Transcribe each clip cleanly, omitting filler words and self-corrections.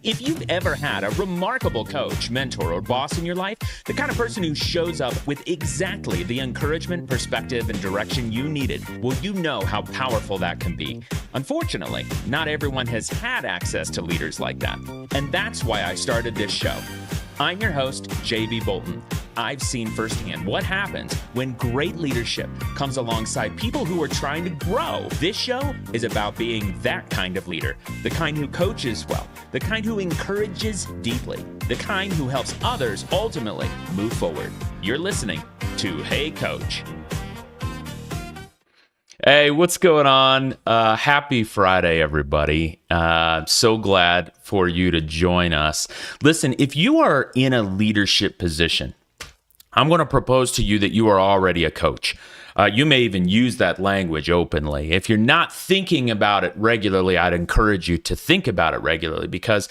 If you've ever had a remarkable coach, mentor, or boss in your life, the kind of person who shows up with exactly the encouragement, perspective, and direction you needed, well, you know how powerful that can be. Unfortunately, not everyone has had access to leaders like that. And that's why I started this show. I'm your host, JB Bolton. I've seen firsthand what happens when great leadership comes alongside people who are trying to grow. This show is about being that kind of leader, the kind who coaches well, the kind who encourages deeply, the kind who helps others ultimately move forward. You're listening to Hey Coach. Hey, what's going on? Happy Friday, everybody. So glad for you to join us. Listen, if you are in a leadership position, I'm going to propose to you that you are already a coach. You may even use that language openly. If you're not thinking about it regularly, I'd encourage you to think about it regularly, because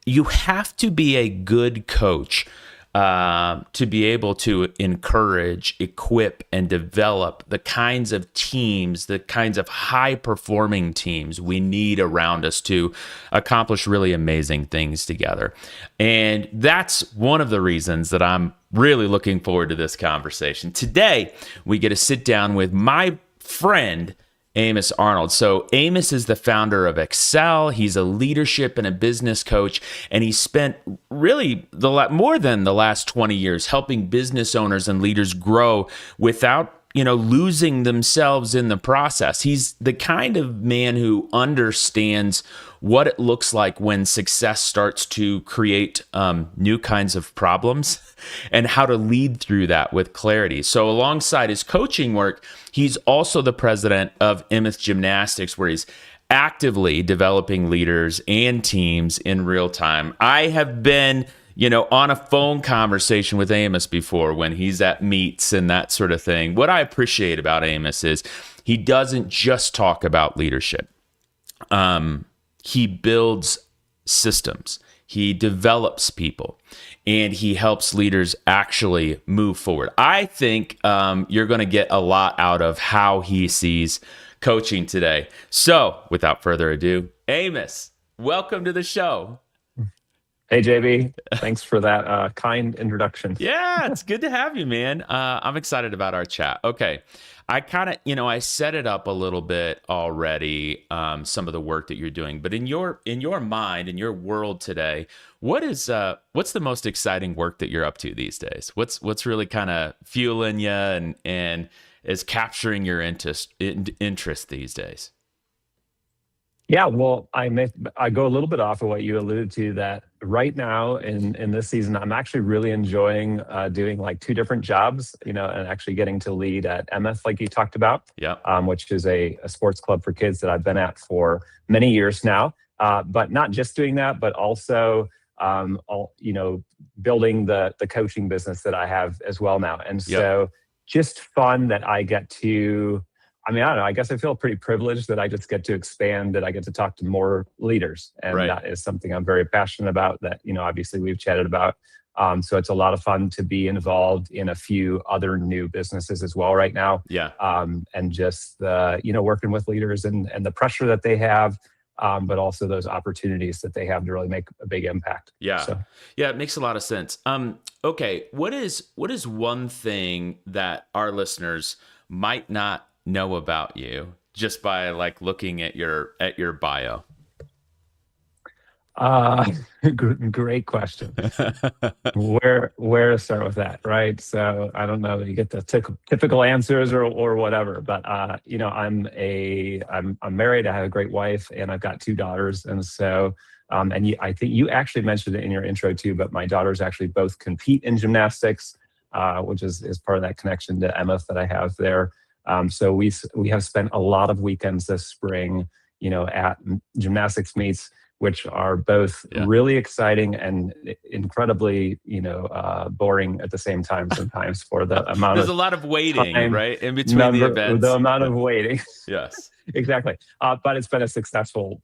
you have to be a good coach to be able to encourage, equip, and develop the kinds of teams, the kinds of high-performing teams we need around us to accomplish really amazing things together. And that's one of the reasons that I'm really looking forward to this conversation. Today, we get to sit down with my friend, Amos Arnold. So Amos is the founder of EKKCEL. He's a leadership and a business coach, and he spent really more than the last 20 years helping business owners and leaders grow without losing themselves in the process. He's the kind of man who understands what it looks like when success starts to create new kinds of problems and how to lead through that with clarity. So alongside his coaching work, he's also the president of Amos Gymnastics, where he's actively developing leaders and teams in real time. I have been on a phone conversation with Amos before when he's at meets and that sort of thing. What I appreciate about Amos is he doesn't just talk about leadership. He builds systems, he develops people, and he helps leaders actually move forward. I think you're going to get a lot out of how he sees coaching today. So without further ado, Amos, welcome to the show. Hey, JB. Thanks for that kind introduction. Yeah, it's good to have you, man. I'm excited about our chat. Okay. I kind of, I set it up a little bit already, some of the work that you're doing, but in your mind, in your world today, what's the most exciting work that you're up to these days? What's really kind of fueling you and is capturing your interest these days? Yeah, well, I go a little bit off of what you alluded to, that right now in this season, I'm actually really enjoying doing like two different jobs, and actually getting to lead at MS, like you talked about, which is a sports club for kids that I've been at for many years now. But not just doing that, but also, building the coaching business that I have as well now. And so just fun that I get to, I don't know, I guess I feel pretty privileged that I just get to expand, that I get to talk to more leaders. And that is something I'm very passionate about that, obviously we've chatted about. So it's a lot of fun to be involved in a few other new businesses as well right now. Yeah. And just, working with leaders and the pressure that they have, but also those opportunities that they have to really make a big impact. Yeah. Yeah, it makes a lot of sense. Okay. What is one thing that our listeners might not know about you just by like looking at your bio? Great question. Where to start with that, right? So I don't know that you get the typical answers or whatever, but I'm married. I have a great wife, and I've got two daughters, and so I think you actually mentioned it in your intro too. But my daughters actually both compete in gymnastics, which is part of that connection to Emma that I have there. So we have spent a lot of weekends this spring, at gymnastics meets, which are both really exciting and incredibly, boring at the same time sometimes for the amount There's a lot of waiting, time, right? In between the events. The amount of waiting. Yes. Exactly. But it's been a successful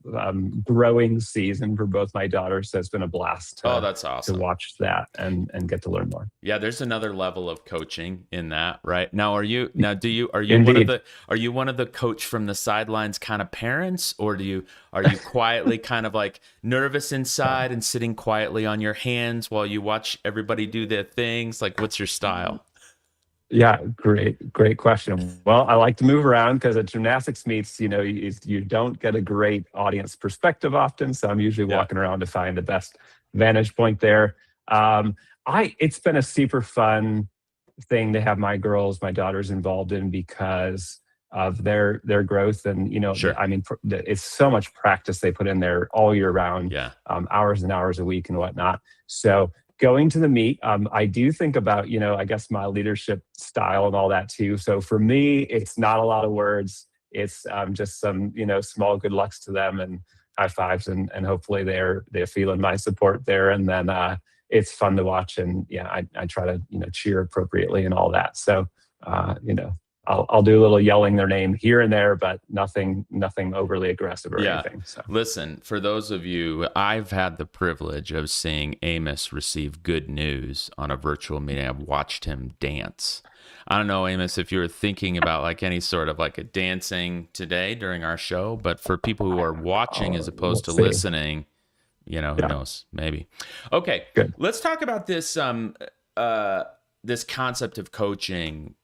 growing season for both my daughters. So it's been a blast Oh, that's to awesome. watch that and get to learn more. Yeah, there's another level of coaching in that, right? Now, are you Indeed. one of the coach from the sidelines kind of parents, or are you quietly kind of like nervous inside and sitting quietly on your hands while you watch everybody do their things? Like, what's your style? Yeah, great question. Well, I like to move around because at gymnastics meets, you don't get a great audience perspective often. So I'm usually Yeah, walking around to find the best vantage point there. Um, it's been a super fun thing to have my daughters involved in because of their growth and sure. I mean it's so much practice they put in there all year round, Yeah, hours and hours a week and whatnot. So going to the meet, I do think about, I guess my leadership style and all that too. So for me, it's not a lot of words. It's just some, small good lucks to them and high fives, and hopefully they're feeling my support there. And then it's fun to watch, and yeah, I try to cheer appropriately and all that. So you know, I'll do a little yelling their name here and there, but nothing overly aggressive or yeah. anything. So Listen, for those of you, I've had the privilege of seeing Amos receive good news on a virtual meeting. I've watched him dance. I don't know, Amos, if you were thinking about like any sort of like a dancing today during our show, but for people who are watching as we'll opposed to see. listening, who Yeah, knows? Maybe. Okay, good. let's talk about this concept of coaching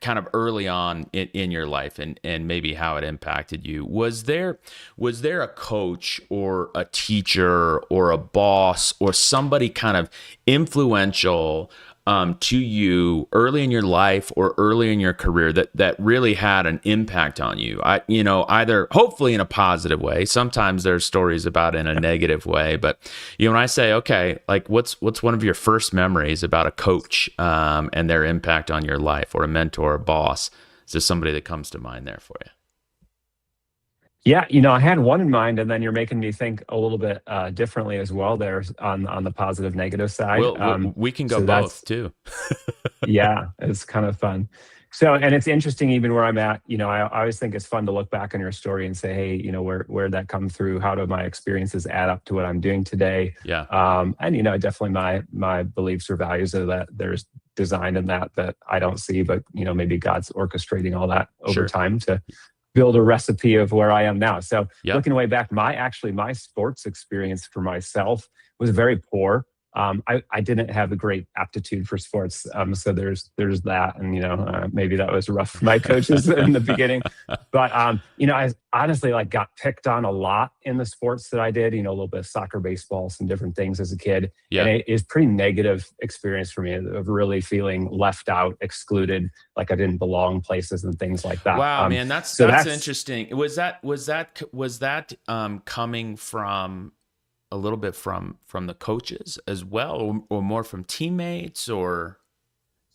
kind of early on in your life, and maybe how it impacted you. Was there a coach or a teacher or a boss or somebody kind of influential to you early in your life or early in your career that really had an impact on you? Either hopefully in a positive way. Sometimes there are stories about in a negative way, but when I say, okay, like what's one of your first memories about a coach and their impact on your life, or a mentor, or a boss? Is there somebody that comes to mind there for you? Yeah, I had one in mind, and then you're making me think a little bit differently as well. There's on the positive negative side. Well, we can go So both that's too. yeah, it's kind of fun. So, and it's interesting, even where I'm at. I always think it's fun to look back on your story and say, hey, where'd that come through? How do my experiences add up to what I'm doing today? Yeah, And definitely my beliefs or values are that there's design in that I don't see, but maybe God's orchestrating all that over sure. time to build a recipe of where I am now. So Yep. looking way back, my sports experience for myself was very poor. I didn't have a great aptitude for sports. So there's that. And, maybe that was rough for my coaches in the beginning, but, I honestly got picked on a lot in the sports that I did, a little bit of soccer, baseball, some different things as a kid. Yeah. And it is pretty negative experience for me of really feeling left out, excluded, like I didn't belong places and things like that. Wow, man, that's So that's that's interesting. Was that coming from a little bit from the coaches as well, or more from teammates, or?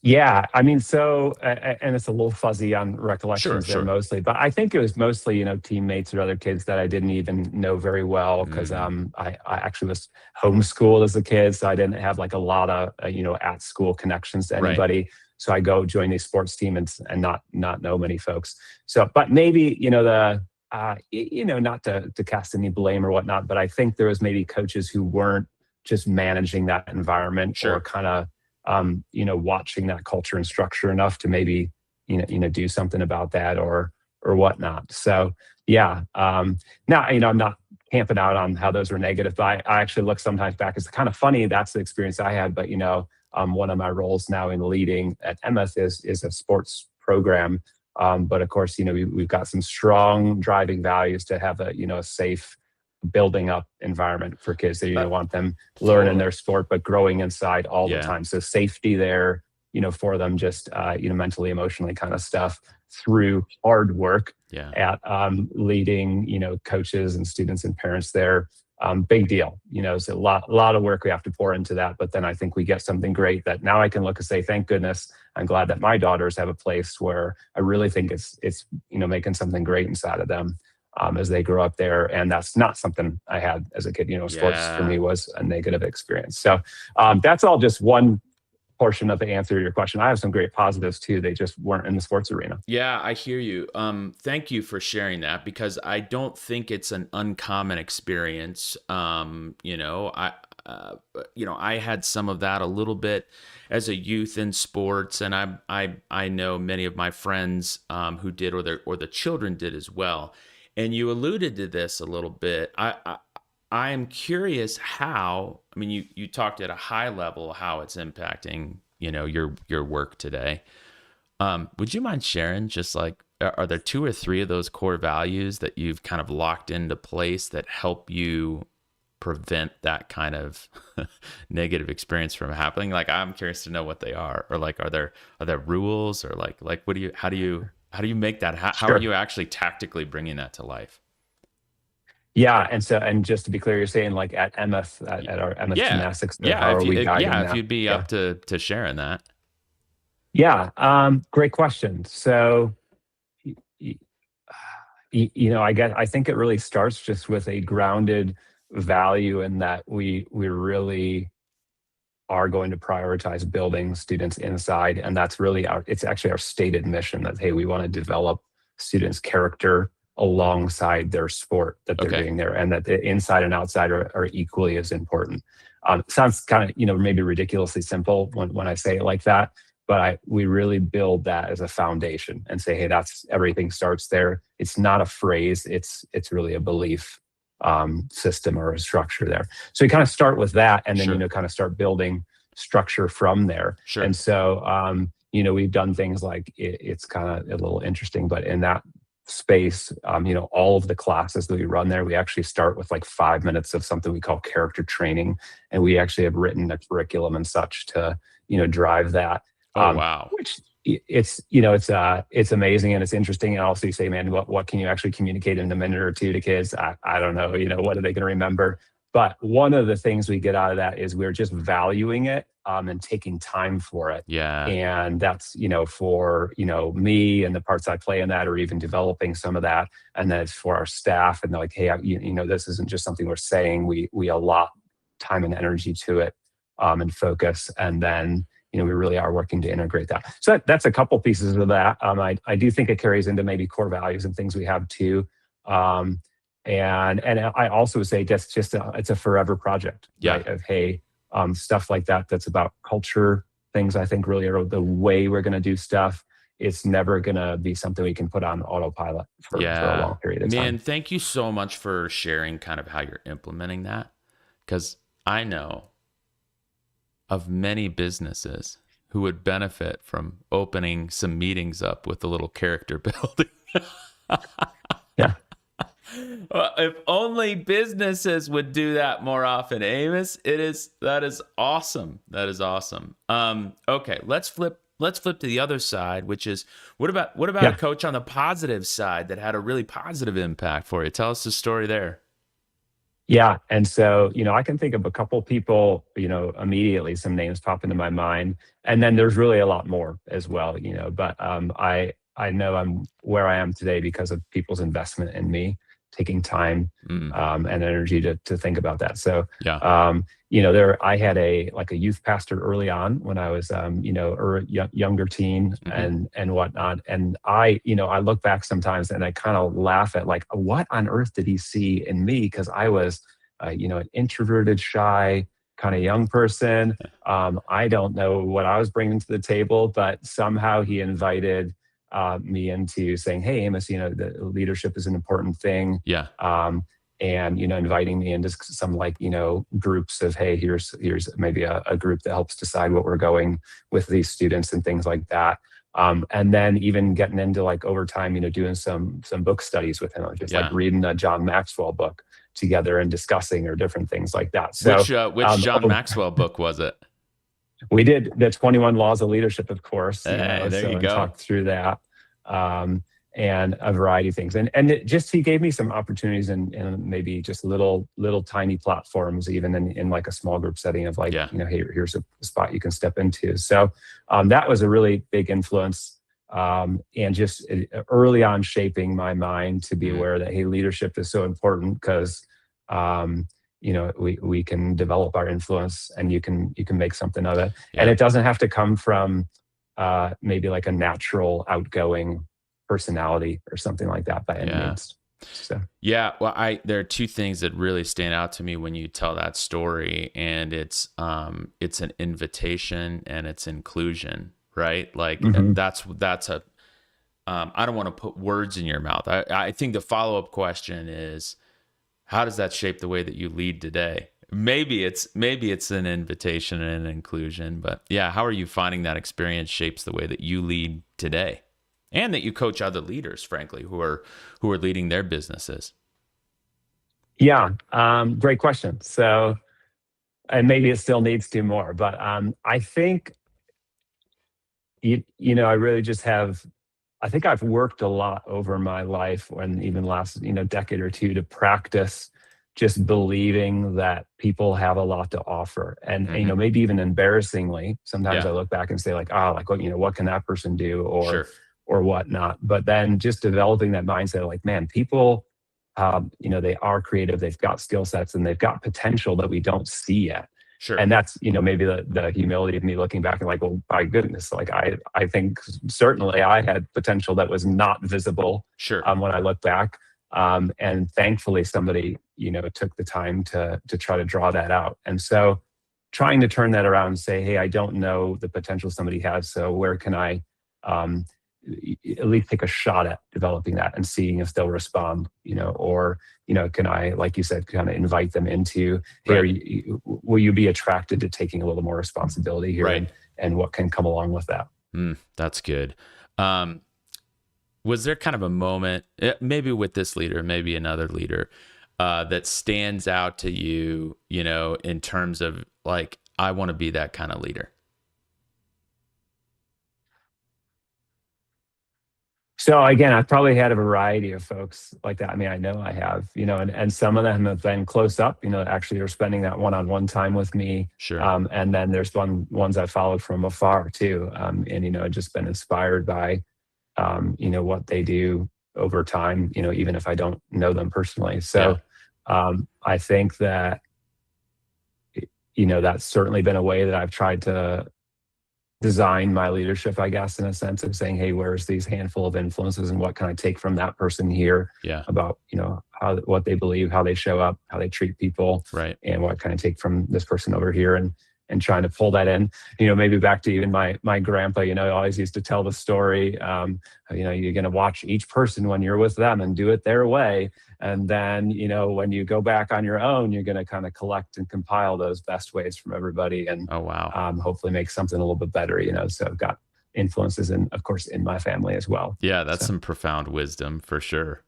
Yeah, I mean, so and it's a little fuzzy on Sure, recollections there sure. mostly, but I think it was mostly teammates or other kids that I didn't even know very well because Mm, I actually was homeschooled as a kid, so I didn't have like a lot of at school connections to right. anybody. So I go join these sports team and not know many folks. So, but maybe the not to cast any blame or whatnot, but I think there was maybe coaches who weren't just managing that environment or Sure. kind of watching that culture and structure enough to maybe, do something about that or whatnot. So yeah, now, I'm not camping out on how those were negative, but I actually look sometimes back. It's kind of funny. That's the experience I had, but one of my roles now in leading at MS is a sports program. But of course, we've got some strong driving values to have a safe building up environment for kids that want them learning Totally. their sport but growing inside all the Yeah. time, so safety there for them, just mentally, emotionally kind of stuff through hard work Yeah. at leading coaches and students and parents there. Big deal. It's a lot of work we have to pour into that, but then I think we get something great that now I can look and say, thank goodness, I'm glad that my daughters have a place where I really think it's making something great inside of them as they grow up there. And that's not something I had as a kid. Sports for Yeah. me was a negative experience. So that's all just one portion of the answer to your question. I have some great positives too. They just weren't in the sports arena. Yeah, I hear you. Thank you for sharing that, because I don't think it's an uncommon experience. I had some of that a little bit as a youth in sports, and I know many of my friends who did, or the children did as well. And you alluded to this a little bit. I am curious how. I mean, you talked at a high level how it's impacting your work today. Would you mind sharing, just like, are there two or three of those core values that you've kind of locked into place that help you prevent that kind of negative experience from happening? Like, I'm curious to know what they are, or like, are there rules, or like how do you make that? How Sure. are you actually tactically bringing that to life? Yeah, and just to be clear, you're saying like at MS at our MS Yeah. gymnastics, how are we guiding If that? you'd be Yeah. up to sharing that. Yeah, great question. So, y- y- I think it really starts just with a grounded value in that we really are going to prioritize building students inside, and that's really it's actually our stated mission that, hey, we want to develop students' character alongside their sport that they're Okay. doing there, and that the inside and outside are equally as important. Sounds kind of maybe ridiculously simple when I say it like that, but we really build that as a foundation and say, hey, that's everything starts there. It's not a phrase, it's really a belief system or a structure there. So we kind of start with that, and then Sure. kind of start building structure from there. Sure. And so we've done things like it's kind of a little interesting, but in that space, all of the classes that we run there, we actually start with like 5 minutes of something we call character training, and we actually have written a curriculum and such to drive that. Oh, wow. Which it's amazing and it's interesting. And also you say, man, what can you actually communicate in a minute or two to kids? I don't know, what are they going to remember? But one of the things we get out of that is we're just valuing it and taking time for it. Yeah. And that's, for, me and the parts I play in that, or even developing some of that. And then it's for our staff, and they're like, hey, this isn't just something we're saying. We allot time and energy to it and focus. And then, we really are working to integrate that. So that's a couple pieces of that. I do think it carries into maybe core values and things we have too. And I also say it's it's a forever project. Yeah. Right? Of, hey, stuff like that. That's about culture. Things I think really are the way we're going to do stuff. It's never going to be something we can put on autopilot for a long period of time. Man, thank you so much for sharing kind of how you're implementing that, because I know of many businesses who would benefit from opening some meetings up with a little character building. Yeah. Well, if only businesses would do that more often, Amos. That is awesome. That is awesome. Okay, let's flip to the other side, which is what about Yeah. a coach on the positive side that had a really positive impact for you? Tell us the story there. Yeah. And so, I can think of a couple people, immediately some names pop into my mind. And then there's really a lot more as well, but I know I'm where I am today because of people's investment in me, taking time and energy to think about that. So, Yeah. I had a youth pastor early on when I was, or a younger teen and whatnot. And I look back sometimes and I kind of laugh at like, what on earth did he see in me? Because I was, an introverted, shy kind of young person. I don't know what I was bringing to the table, but somehow he invited me into saying, hey, Amos, the leadership is an important thing. Yeah. And, inviting me into some groups of, hey, here's maybe a group that helps decide what we're going with these students and things like that. And then even getting into over time, doing some book studies with him, just reading a John Maxwell book together and discussing or different things like that. So which John Maxwell book was it? We did the 21 Laws of Leadership, of course. There you go. And talked through that. And a variety of things. And he gave me some opportunities and maybe just little tiny platforms, even in a small group setting of hey, here's a spot you can step into. So that was a really big influence. And just early on shaping my mind to be aware that, hey, leadership is so important because, we can develop our influence, and you can make something of it. And Yeah. it doesn't have to come from maybe like a natural outgoing personality or something like that by any Yeah. means. So Yeah, well, there are two things that really stand out to me when you tell that story, and it's an invitation and it's inclusion, right? Like mhm. that's a I don't want to put words in your mouth. I think the follow-up question is, how does that shape the way that you lead today? Maybe it's an invitation and an inclusion, but yeah, how are you finding that experience shapes the way that you lead today, and that you coach other leaders, frankly, who are leading their businesses? Yeah, great question. So, and maybe it still needs to more, but I think I really just have. I think I've worked a lot over my life, and even last decade or two, to practice just believing that people have a lot to offer, and Hmm. maybe even embarrassingly, sometimes Yeah, I look back and say like, like what can that person do, sure. or whatnot. But then just developing that mindset, like, man, people, they are creative, they've got skill sets, and they've got potential that we don't see yet. Sure. And that's maybe the humility of me looking back and like, well, my goodness, like I think certainly I had potential that was not visible Sure. when I look back. And thankfully somebody took the time to try to draw that out. And so trying to turn that around and say, hey, I don't know the potential somebody has, so where can I um, at least take a shot at developing that and seeing if they'll respond, or can I, like you said, kind of invite them into, hey, Right. will you be attracted to taking a little more responsibility here, Right. and what can come along with that? That's good. Um, was there kind of a moment, maybe with this leader, maybe another leader, that stands out to you, in terms of like, I want to be that kind of leader? So again, I've probably had a variety of folks like that. I mean, I know I have, and some of them have been close up, actually are spending that one-on-one time with me. Sure. And then there's ones I followed from afar too. And, just been inspired by, what they do over time, even if I don't know them personally. Yeah. So I think that, that's certainly been a way that I've tried to design my leadership, I guess, in a sense of saying, hey, where's these handful of influences, and what can I take from that person here Yeah. about, what they believe, how they show up, how they treat people, Right. and what can I take from this person over here, and trying to pull that in, maybe back to even my grandpa, always used to tell the story, you're going to watch each person when you're with them and do it their way. And then, when you go back on your own, you're going to kind of collect and compile those best ways from everybody, and Oh, wow. hopefully make something a little bit better, So I've got influences, and of course, in my family as well. Yeah, that's So, some profound wisdom for sure.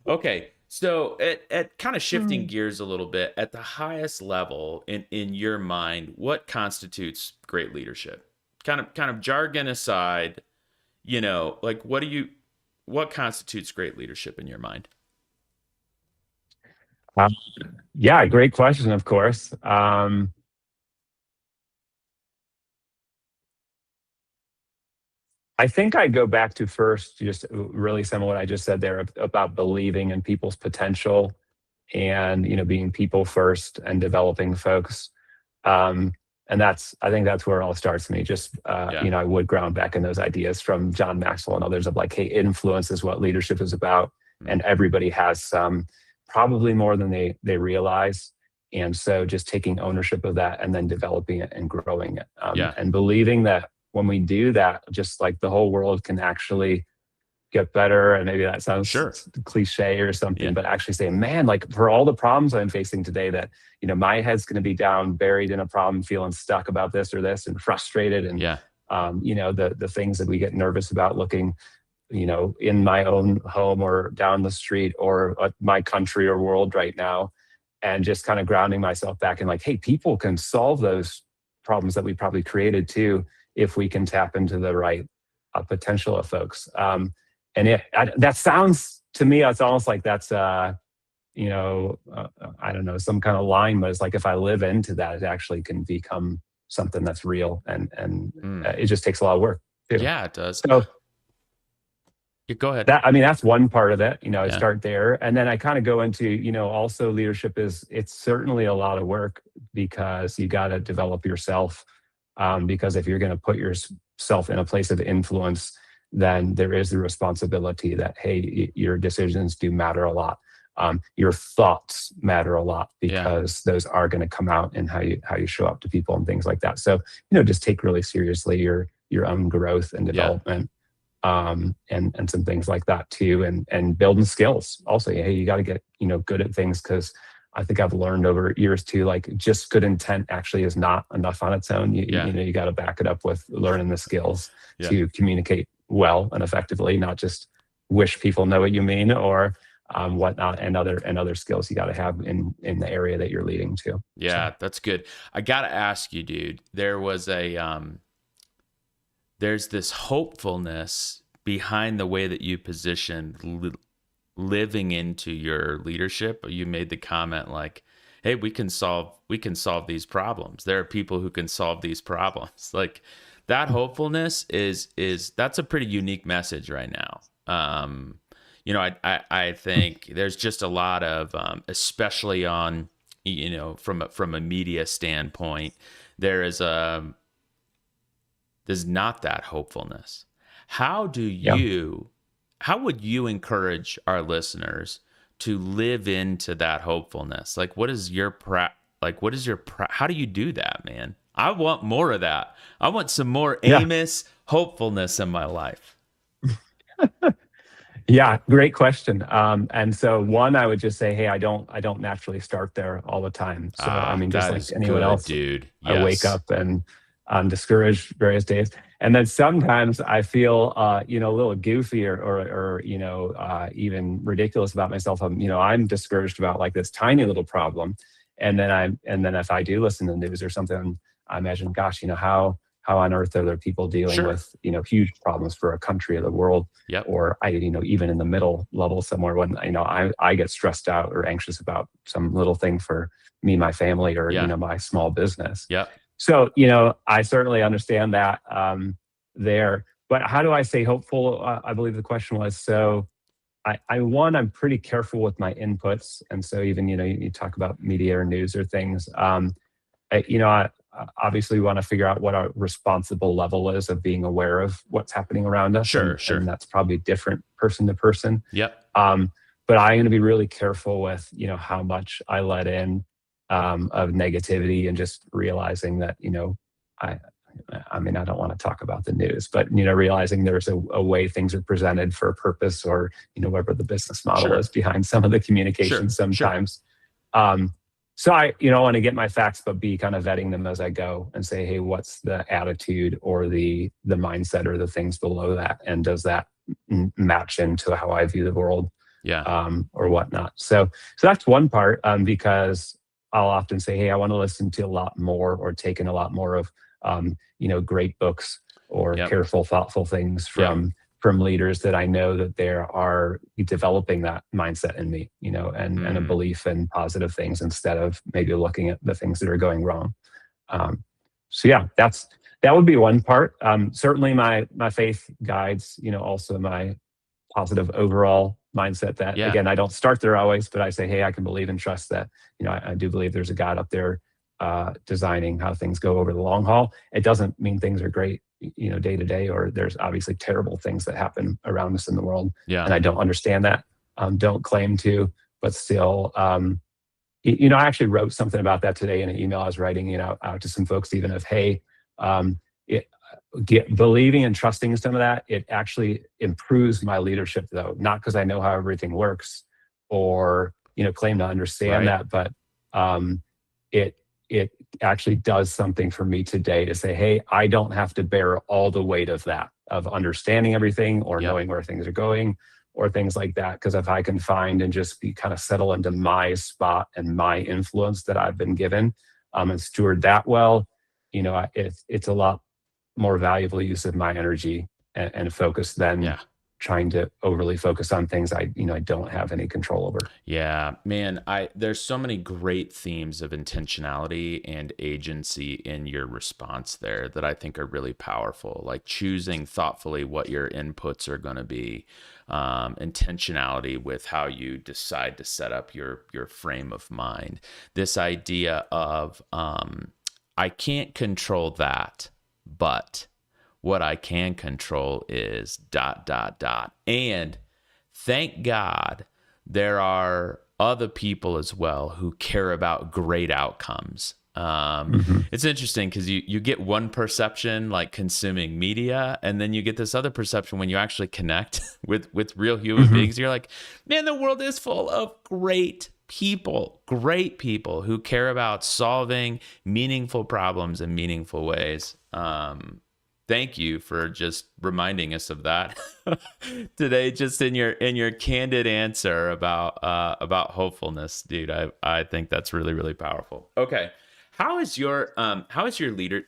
Okay. So at kind of shifting gears a little bit, at the highest level in your mind, what constitutes great leadership? Kind of jargon aside, like what constitutes great leadership in your mind? uh, yeah, great question, of course. I think I go back to first, just really some of what I just said there about believing in people's potential, and being people first and developing folks. Um, and I think that's where it all starts for me. Just Yeah. I would ground back in those ideas from John Maxwell and others of like, hey, influence is what leadership is about, Mm. and everybody has some, probably more than they realize. And so just taking ownership of that and then developing it and growing it, Yeah. and believing that when we do that, just like the whole world can actually get better. And maybe that sounds Sure. cliche or something, Yeah. but actually say, man, like for all the problems I'm facing today, that, my head's going to be down, buried in a problem, feeling stuck about this or this and frustrated. And, Yeah. the things that we get nervous about looking, in my own home or down the street or my country or world right now. And just kind of grounding myself back and like, hey, people can solve those problems that we probably created too, if we can tap into the right potential of folks. And that sounds to me, it's almost like that's I don't know, some kind of line, but it's like if I live into that, it actually can become something that's real, and Mm. it just takes a lot of work too. Yeah, it does. So Go ahead. That, I mean, that's one part of it. I Yeah. start there, and then I kind of go into, also leadership it's certainly a lot of work, because you got to develop yourself. Because if you're going to put yourself in a place of influence, then there is the responsibility that, hey, your decisions do matter a lot. Your thoughts matter a lot, Yeah. because those are going to come out in how you show up to people and things like that. So, just take really seriously your own growth and Yeah. development, and some things like that too, and building skills. Also, hey, you got to get good at things, because I think I've learned over years too, like, just good intent actually is not enough on its own. Yeah. You got to back it up with learning the skills Yeah. to communicate well and effectively, not just wish people know what you mean, or whatnot, and other skills you got to have in the area that you're leading to. Yeah, So, that's good. I gotta ask you, dude. There's this hopefulness behind the way that you positioned living into your leadership. You made the comment like, "Hey, we can solve these problems. There are people who can solve these problems." Like that hopefulness is that's a pretty unique message right now. I think there's just a lot of, especially on, from a media standpoint, there's not that hopefulness. How do yeah. you, how would you encourage our listeners to live into that hopefulness? Like, how do you do that, man? I want more of that. I want some more Yeah. Amos hopefulness in my life. Yeah, great question. And so, one, I would just say, hey, I don't naturally start there all the time. So, I mean, just That like is anyone good, else, dude. I wake Yes. up and I'm discouraged various days. And then sometimes I feel, a little goofy, or even ridiculous about myself. I'm discouraged about like this tiny little problem. And then if I do listen to the news or something, I imagine, gosh, how on earth are there people dealing Sure. with, huge problems for a country or the world? Yep. Or even in the middle level somewhere, when I get stressed out or anxious about some little thing for me, my family, or Yeah. my small business. Yep. So, I certainly understand that, there. But how do I stay hopeful? I believe the question was. So, I'm pretty careful with my inputs, and so even you talk about media or news or things. I obviously want to figure out what our responsible level is of being aware of what's happening around us, Sure. and Sure. that's probably different person to person. Yep. Um, but I'm going to be really careful with how much I let in, of negativity, and just realizing that I I mean, I don't want to talk about the news, but realizing there's a way things are presented for a purpose, or whatever the business model Sure. is behind some of the communication Sure. Sure. sometimes. Um, so I want to get my facts, but be kind of vetting them as I go, and say, hey, what's the attitude, or the mindset, or the things below that, and does that match into how I view the world, Yeah. or whatnot? So that's one part, because I'll often say, hey, I want to listen to a lot more, or take in a lot more of, great books, or Yep. careful, thoughtful things Yep. from leaders that I know that they are developing that mindset in me, and a Mm. belief in positive things, instead of maybe looking at the things that are going wrong. Um, so yeah, that would be one part. Certainly, my faith guides, also my positive overall mindset. That, Yeah. again, I don't start there always, but I say, hey, I can believe and trust that I do believe there's a God up there, designing how things go over the long haul. It doesn't mean things are great, day to day, or there's obviously terrible things that happen around us in the world, Yeah. and I don't understand that. Don't claim to, but still, I actually wrote something about that today in an email I was writing, out to some folks, even of, hey, it, believing and trusting in some of that, it actually improves my leadership, though, not because I know how everything works, or claim to understand Right. that, but it it actually does something for me today, to say, hey, I don't have to bear all the weight of that, of understanding everything, or Yep. knowing where things are going, or things like that. Because if I can find and just be kind of settle into my spot and my influence that I've been given, and steward that well, it's a lot more valuable use of my energy and focus than Yeah. trying to overly focus on things I don't have any control over. Yeah, man, I there's so many great themes of intentionality and agency in your response there that I think are really powerful. Like choosing thoughtfully what your inputs are going to be, intentionality with how you decide to set up your frame of mind. This idea of I can't control that, but what I can control is dot dot dot. And thank God there are other people as well who care about great outcomes. Hmm. It's interesting because you get one perception like consuming media, and then you get this other perception when you actually connect with real human Hmm. beings. You're like, man, the world is full of great people who care about solving meaningful problems in meaningful ways. Thank you for just reminding us of that today, just in your candid answer about hopefulness, dude. I think that's really, really powerful. Okay. How is your leadership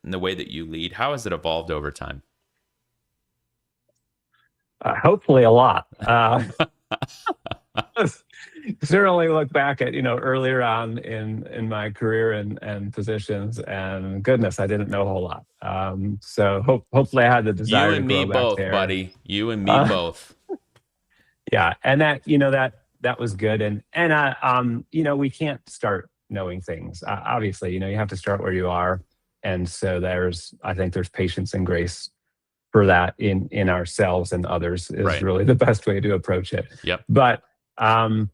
and the way that you lead, how has it evolved over time? Hopefully a lot. Certainly look back at earlier on in my career and positions, and goodness, I didn't know a whole lot. So hopefully I had the You desire to and me grow back both, there. buddy. You and me Uh, both. yeah, and that was good. And we can't start knowing things. Obviously, you have to start where you are, and so I think there's patience and grace for that in ourselves and others is Right. really the best way to approach it. Yep. But um,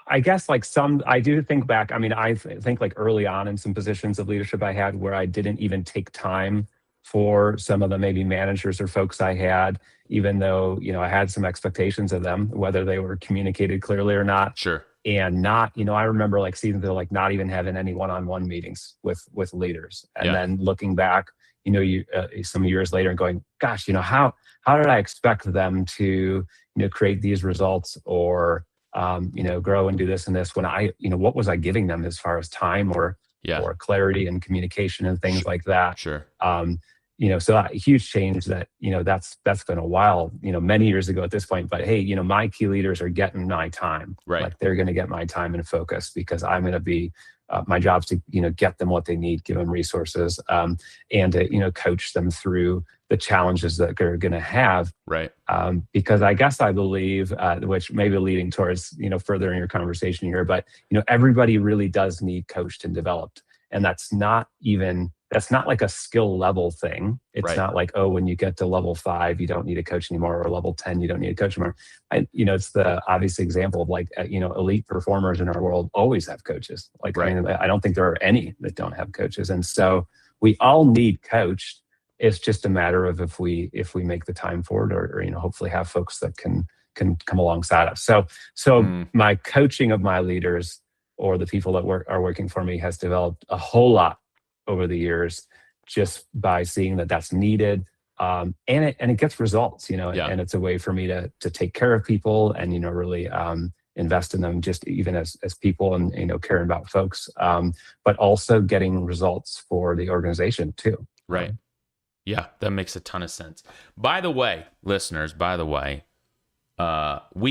I guess like I do think back. I mean, think like early on in some positions of leadership I had where I didn't even take time for some of the maybe managers or folks I had, even though, I had some expectations of them, whether they were communicated clearly or not. Sure. And not, I remember like seasons of like not even having any one-on-one meetings with leaders. And Yeah. then looking back, some years later and going, gosh, how did I expect them to, create these results or grow and do this and this when what was I giving them as far as time Yeah. or clarity and communication and things like that. Sure. So a huge change that, that's been a while, many years ago at this point, but hey, my key leaders are getting my time. Right. Like they're going to get my time and focus because I'm going to be, my job's to, get them what they need, give them resources, and to, coach them through the challenges that they're going to have. Right. Because I guess I believe, which may be leading towards, further in your conversation here, but, everybody really does need coached and developed. And that's not like a skill level thing. It's Right. not like, oh, when you get to level 5, you don't need a coach anymore, or level 10, you don't need a coach anymore. It's the obvious example of like, elite performers in our world always have coaches. Like, Right. I don't think there are any that don't have coaches. And so we all need coached. It's just a matter of if we make the time for it, or hopefully have folks that can come alongside us. So my coaching of my leaders or the people that are working for me has developed a whole lot over the years, just by seeing that that's needed, and it gets results, Yeah. and it's a way for me to take care of people and really invest in them, just even as people and caring about folks, but also getting results for the organization too. Right. Yeah, that makes a ton of sense. By the way, listeners, we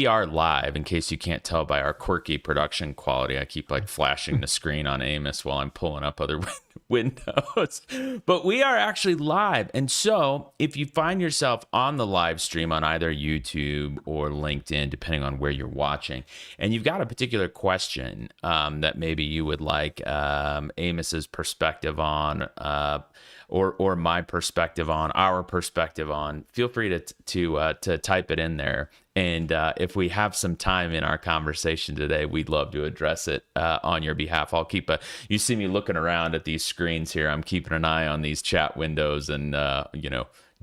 are live in case you can't tell by our quirky production quality. I keep like flashing the screen on Amos while I'm pulling up other windows. But we are actually live. And so if you find yourself on the live stream on either YouTube or LinkedIn, depending on where you're watching, and you've got a particular question that maybe you would like Amos's perspective on, or my perspective on, our perspective on, feel free to type it in there. And if we have some time in our conversation today, we'd love to address it on your behalf. You see me looking around at these screens here. I'm keeping an eye on these chat windows and,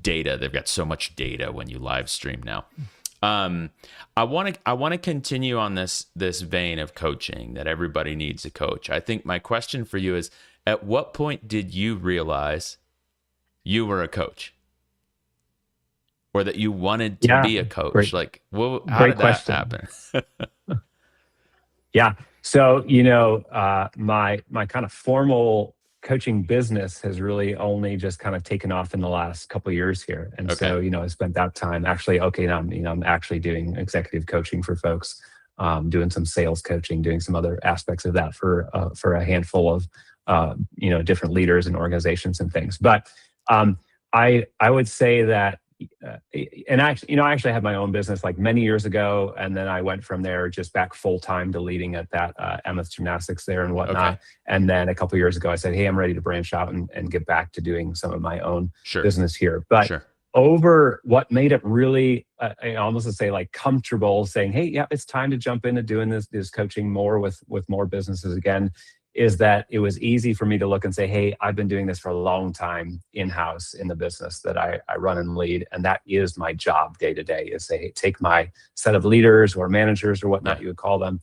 data. They've got so much data when you live stream now. I want to continue on this vein of coaching, that everybody needs a coach. I think my question for you is, at what point did you realize you were a coach, or that you wanted to be a coach? Great, how did that question. happen? Yeah. So, my kind of formal coaching business has really only just kind of taken off in the last couple of years here. And Okay. so, I spent that time actually, okay, now I'm actually doing executive coaching for folks, doing some sales coaching, doing some other aspects of that for a handful of, different leaders and organizations and things. But I would say that, and I actually had my own business like many years ago, and then I went from there just back full time to leading at that Amos Gymnastics there and Okay. whatnot. And then a couple of years ago, I said, "Hey, I'm ready to branch out and get back to doing some of my own Sure. business here." But Sure. over what made it really, I almost to say like comfortable, saying, "Hey, yeah, it's time to jump into doing this coaching more with more businesses again," is that it was easy for me to look and say, "Hey, I've been doing this for a long time in-house in the business that I run and lead. And that is my job day to day, is say, hey, take my set of leaders or managers or whatnot Yeah. you would call them.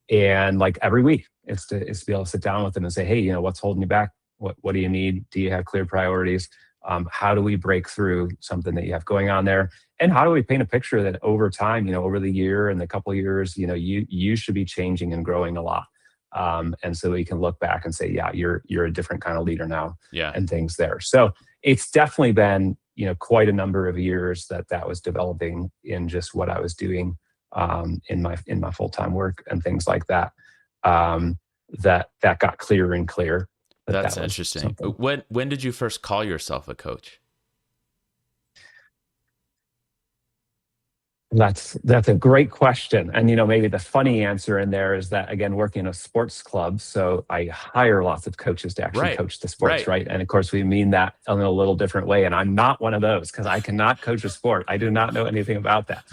And like every week, it's to be able to sit down with them and say, hey, what's holding you back? What do you need? Do you have clear priorities? How do we break through something that you have going on there? And how do we paint a picture that over time, over the year and the couple of years, you should be changing and growing a lot. And so we can look back and say, yeah, you're a different kind of leader now, Yeah. and things there. So it's definitely been, quite a number of years that was developing in just what I was doing, in my full-time work and things like that. That got clearer and clearer. That's That was interesting. something. When did you first call yourself a coach? That's a great question. And maybe the funny answer in there is that, again, working in a sports club, so I hire lots of coaches to actually Right. coach the sports, Right. right? And of course we mean that in a little different way. And I'm not one of those, because I cannot coach a sport. I do not know anything about that.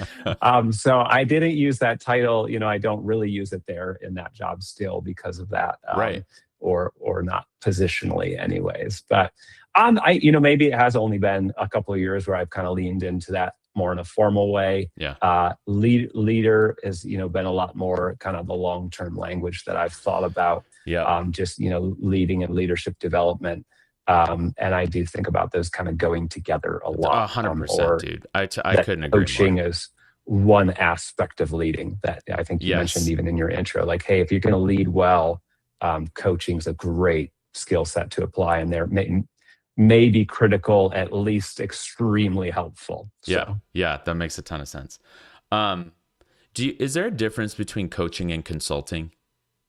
So I didn't use that title. I don't really use it there in that job still because of that. Right. Or not positionally anyways. But maybe it has only been a couple of years where I've kind of leaned into that more in a formal way. Yeah. Leader has been a lot more kind of the long-term language that I've thought about. Yeah. Just leading and leadership development. And I do think about those kind of going together a lot. 100%, dude. I that couldn't agree coaching more. is one aspect of leading that I think you Yes. mentioned even in your intro. Like, hey, if you're going to lead well, coaching is a great skill set to apply, and there may be critical, at least extremely helpful. So. Yeah, that makes a ton of sense. Is there a difference between coaching and consulting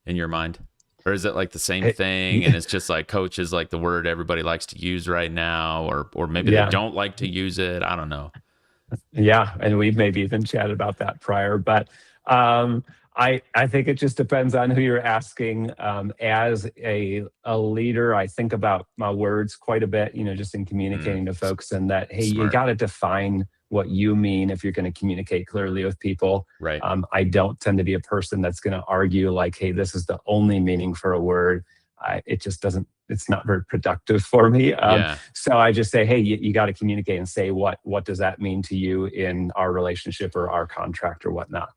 in your mind? Or is it like the same thing, and it's just like coach is like the word everybody likes to use right now, or maybe they don't like to use it? I don't know. Yeah, and we've maybe even chatted about that prior, but I think it just depends on who you're asking. As a leader, I think about my words quite a bit, just in communicating to folks, and that, hey, you Smart. got to define what you mean if you're going to communicate clearly with people. Right. I don't tend to be a person that's going to argue like, hey, this is the only meaning for a word. It just doesn't, it's not very productive for me. So I just say, hey, you got to communicate and say, what does that mean to you in our relationship or our contract or whatnot?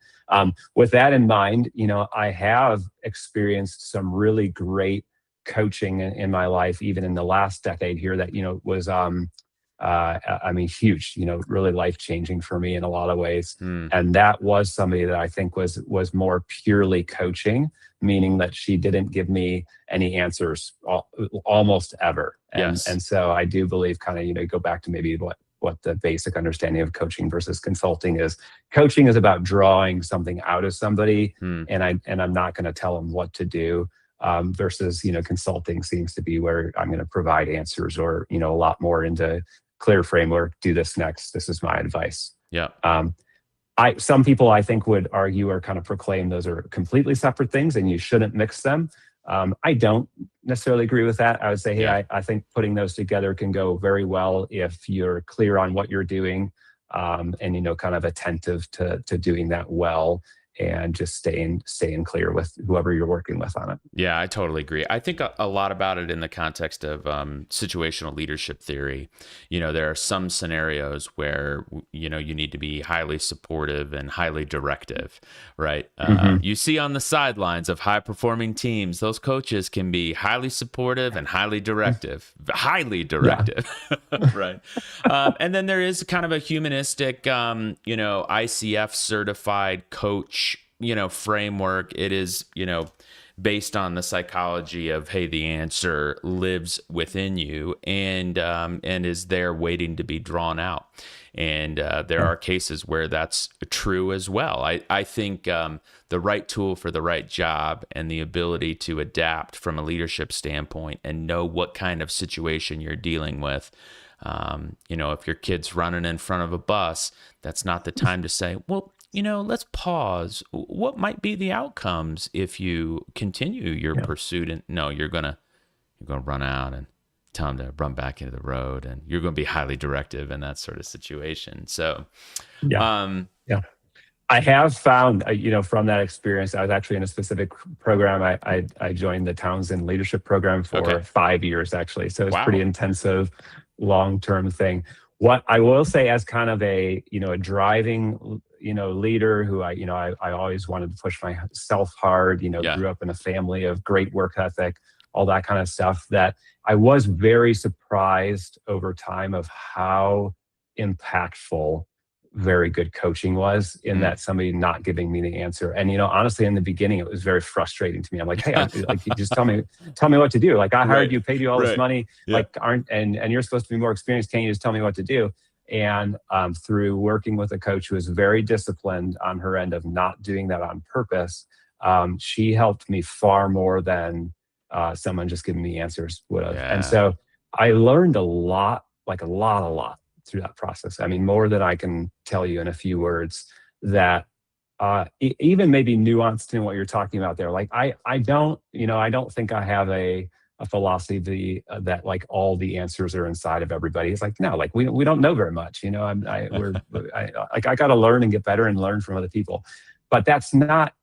With that in mind, I have experienced some really great coaching in my life, even in the last decade here, that, was, huge, really life-changing for me in a lot of ways. And that was somebody that I think was more purely coaching, meaning that she didn't give me any answers almost ever. And so I do believe kind of, go back to maybe what the basic understanding of coaching versus consulting is. Coaching is about drawing something out of somebody, and I'm not going to tell them what to do. Versus, consulting seems to be where I'm going to provide answers, or, a lot more into clear framework. Do this next. This is my advice. Yeah. Some people I think would argue or kind of proclaim those are completely separate things and you shouldn't mix them. I don't necessarily agree with that. I would say, hey, I think putting those together can go very well if you're clear on what you're doing, and, kind of attentive to doing that well, and just staying clear with whoever you're working with on it. Yeah, I totally agree. I think a lot about it in the context of situational leadership theory. There are some scenarios where, you need to be highly supportive and highly directive, right? You see on the sidelines of high performing teams, those coaches can be highly supportive and highly directive, right? And then there is kind of a humanistic, ICF certified coach, framework. It is, based on the psychology of, hey, the answer lives within you and is there waiting to be drawn out. And there are cases where that's true as well. I think the right tool for the right job and the ability to adapt from a leadership standpoint and know what kind of situation you're dealing with. If your kid's running in front of a bus, that's not the time to say, well, let's pause. What might be the outcomes if you continue your pursuit? And no, you're gonna run out and tell them to run back into the road, and you're going to be highly directive in that sort of situation. So, I have found, from that experience, I was actually in a specific program. I joined the Townsend Leadership Program for 5 years, actually. So it's pretty intensive, long-term thing. What I will say, as kind of a driving leader who I always wanted to push myself hard, grew up in a family of great work ethic, all that kind of stuff, that I was very surprised over time of how impactful very good coaching was in that somebody not giving me the answer. And, honestly, in the beginning, it was very frustrating to me. I'm like, hey, you just tell me what to do. Like, I hired you, paid you all this money, and you're supposed to be more experienced. Can't you just tell me what to do? And through working with a coach who was very disciplined on her end of not doing that on purpose, she helped me far more than someone just giving me answers would have. And so I learned a lot through that process. I mean, more than I can tell you in a few words, that even maybe nuanced in what you're talking about there. Like, I don't think I have a philosophy that like all the answers are inside of everybody. It's like, no, like we don't know very much. I got to learn and get better and learn from other people. But that's not.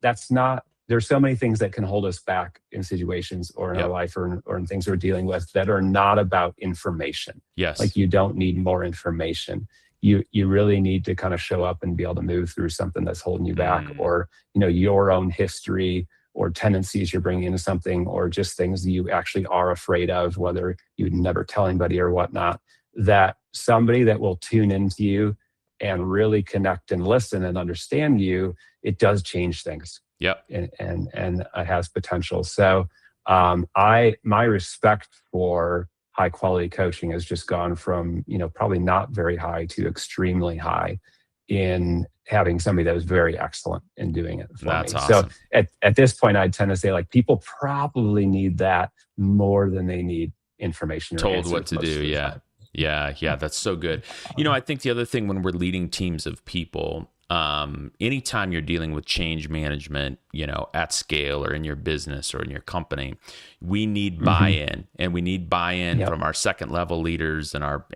There's so many things that can hold us back in situations or in our life or in things we're dealing with that are not about information. Yes. Like, you don't need more information. You really need to kind of show up and be able to move through something that's holding you back, or, your own history or tendencies you're bringing into something, or just things that you actually are afraid of, whether you'd never tell anybody or whatnot, that somebody that will tune into you and really connect and listen and understand you, it does change things. Yep. And it has potential. So my respect for high quality coaching has just gone from, probably not very high to extremely high in having somebody that was very excellent in doing it for me. Awesome. So at this point, I'd tend to say, like, people probably need that more than they need information or told what to do. Yeah, that's so good. I think the other thing when we're leading teams of people, anytime you're dealing with change management, at scale or in your business or in your company, we need buy-in, and we need buy-in from our second level leaders and our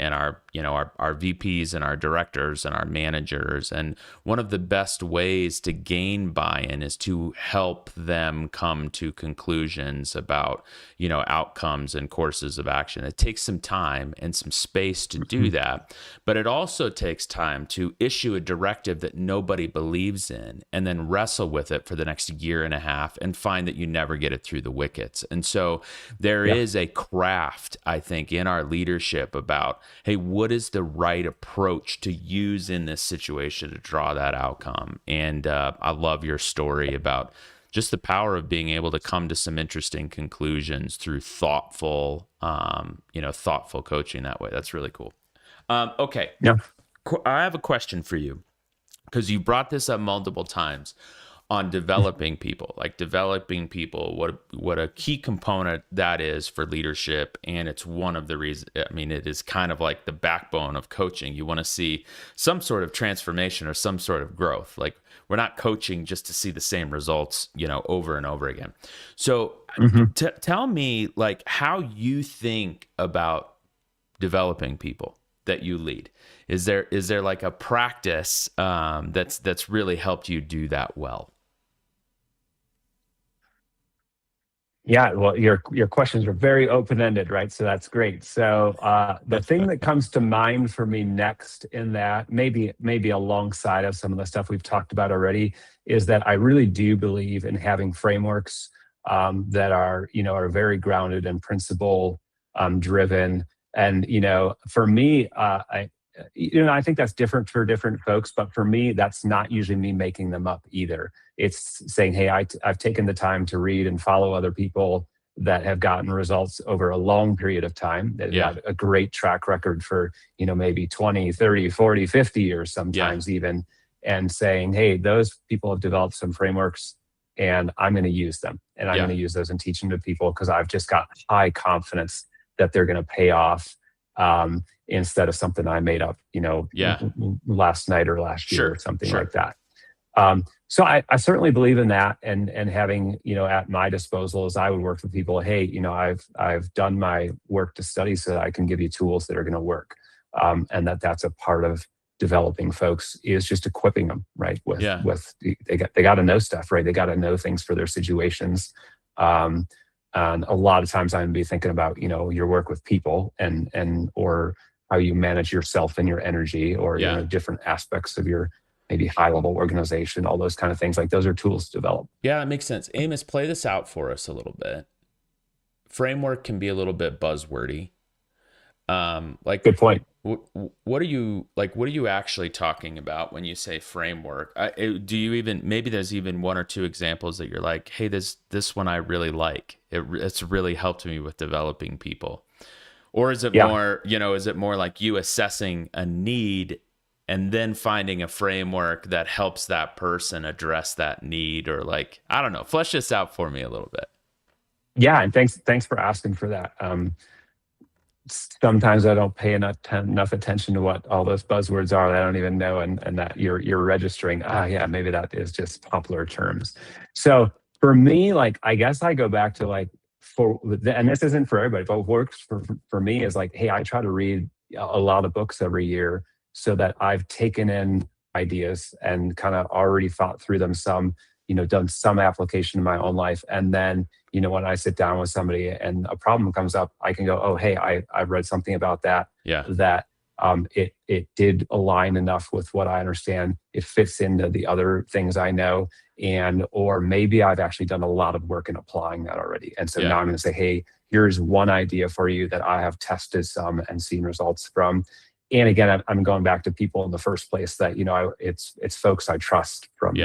VPs and our directors and our managers. And one of the best ways to gain buy-in is to help them come to conclusions about, outcomes and courses of action. It takes some time and some space to do that, but it also takes time to issue a directive that nobody believes in and then wrestle with it for the next year and a half and find that you never get it through the wickets. And so there is a craft, I think, in our leadership about, hey, what is the right approach to use in this situation to draw that outcome? And I love your story about just the power of being able to come to some interesting conclusions through thoughtful coaching that way. That's really cool. Okay. Yeah. I have a question for you, because you brought this up multiple times on developing people, what a key component that is for leadership. And it's one of the reasons, it is kind of like the backbone of coaching. You want to see some sort of transformation or some sort of growth. Like, we're not coaching just to see the same results, over and over again. So tell me, like, how you think about developing people that you lead. Is there like a practice that's really helped you do that well? Yeah, well, your questions are very open-ended, right? So that's great. So the thing that comes to mind for me next in that, maybe alongside of some of the stuff we've talked about already, is that I really do believe in having frameworks that are very grounded and principle driven. And for me, I think that's different for different folks, but for me, that's not usually me making them up either. It's saying, hey, I've taken the time to read and follow other people that have gotten results over a long period of time, that Yeah. have a great track record for, maybe 20, 30, 40, 50 years sometimes even, and saying, hey, those people have developed some frameworks and I'm going to use them. And I'm Yeah. going to use those and teach them to people because I've just got high confidence that they're going to pay off, instead of something I made up, last night or last year or something like that. So I certainly believe in that, and having, at my disposal as I would work with people, hey, I've done my work to study so that I can give you tools that are going to work. And that's a part of developing folks, is just equipping them, right? With they got to know stuff, right? They got to know things for their situations. And a lot of times I'm gonna be thinking about, your work with people or how you manage yourself and your energy, or different aspects of your maybe high level organization, all those kind of things. Like, those are tools to develop. Yeah, that makes sense. Amos, play this out for us a little bit. Framework can be a little bit buzzwordy. Good point. What are you actually talking about when you say framework? Do you even, maybe there's even one or two examples that you're like, hey, this one I really like. It's really helped me with developing people. Or is it more, is it more like you assessing a need and then finding a framework that helps that person address that need? Or like, I don't know, flesh this out for me a little bit. Yeah. And thanks for asking for that. Sometimes I don't pay enough attention to what all those buzzwords are that I don't even know, and that you're registering. Maybe that is just popular terms. So for me, like, I guess I go back to like, and this isn't for everybody, but what works for me is like, hey, I try to read a lot of books every year so that I've taken in ideas and kind of already thought through them some, done some application in my own life. And then, when I sit down with somebody and a problem comes up, I can go, oh, hey, I've read something about that. Yeah. That it did align enough with what I understand. It fits into the other things I know. Or maybe I've actually done a lot of work in applying that already. And so now I'm going to say, hey, here's one idea for you that I have tested some and seen results from. And again, I'm going back to people in the first place that, it's folks I trust from,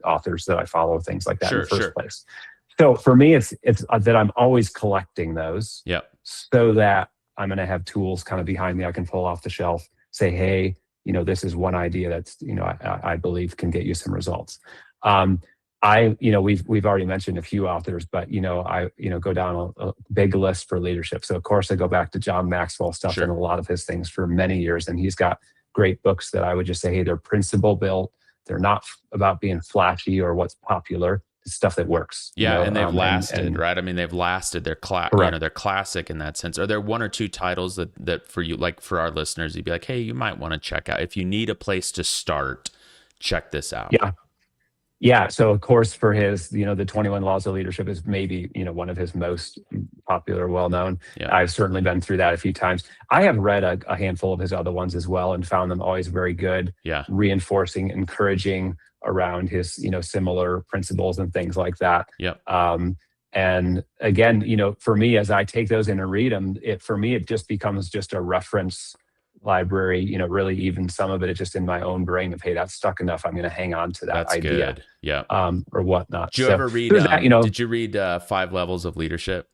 authors that I follow, things like that in the first place. So for me, it's that I'm always collecting those so that I'm going to have tools kind of behind me I can pull off the shelf, say, hey, this is one idea that's, I believe can get you some results. We've already mentioned a few authors, but I go down a big list for leadership. So of course I go back to John Maxwell stuff and a lot of his things for many years, and he's got great books that I would just say, hey, they're principle built. They're not about being flashy or what's popular. It's stuff that works. And they've lasted, right? I mean, they've lasted. They're they're classic in that sense. Are there one or two titles that for you, like for our listeners, you'd be like, hey, you might want to check out if you need a place to start? Check this out. Yeah. So of course, for his, the 21 Laws of Leadership is maybe, one of his most popular, well-known. I've certainly been through that a few times. I have read a handful of his other ones as well and found them always very good, reinforcing, encouraging around his, similar principles and things like that. And again, for me, as I take those in and read them, it just becomes just a reference library, really even some of it is just in my own brain of, hey, that's stuck enough. I'm going to hang on to that idea. Good. Or whatnot. Did you ever read, did you read 5 Levels of Leadership?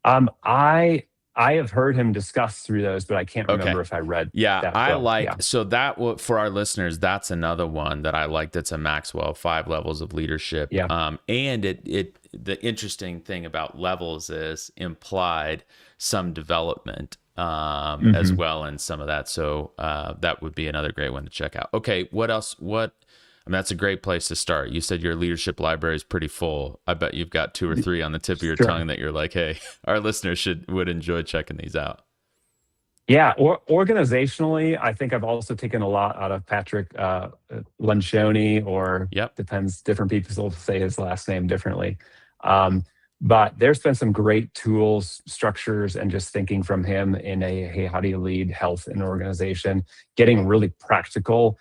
I have heard him discuss through those, but I can't remember if I read that. So that, for our listeners, that's another one that I like. That's a Maxwell, 5 Levels of Leadership. And the interesting thing about levels is implied some development as well in some of that. So that would be another great one to check out. Okay, what else? That's a great place to start. You said your leadership library is pretty full. I bet you've got 2 or 3 on the tip of your tongue that you're like, hey, our listeners would enjoy checking these out. Yeah, or organizationally, I think I've also taken a lot out of Patrick Lencioni, or depends, different people say his last name differently. But there's been some great tools, structures, and just thinking from him in hey, how do you lead health in an organization? Getting really practical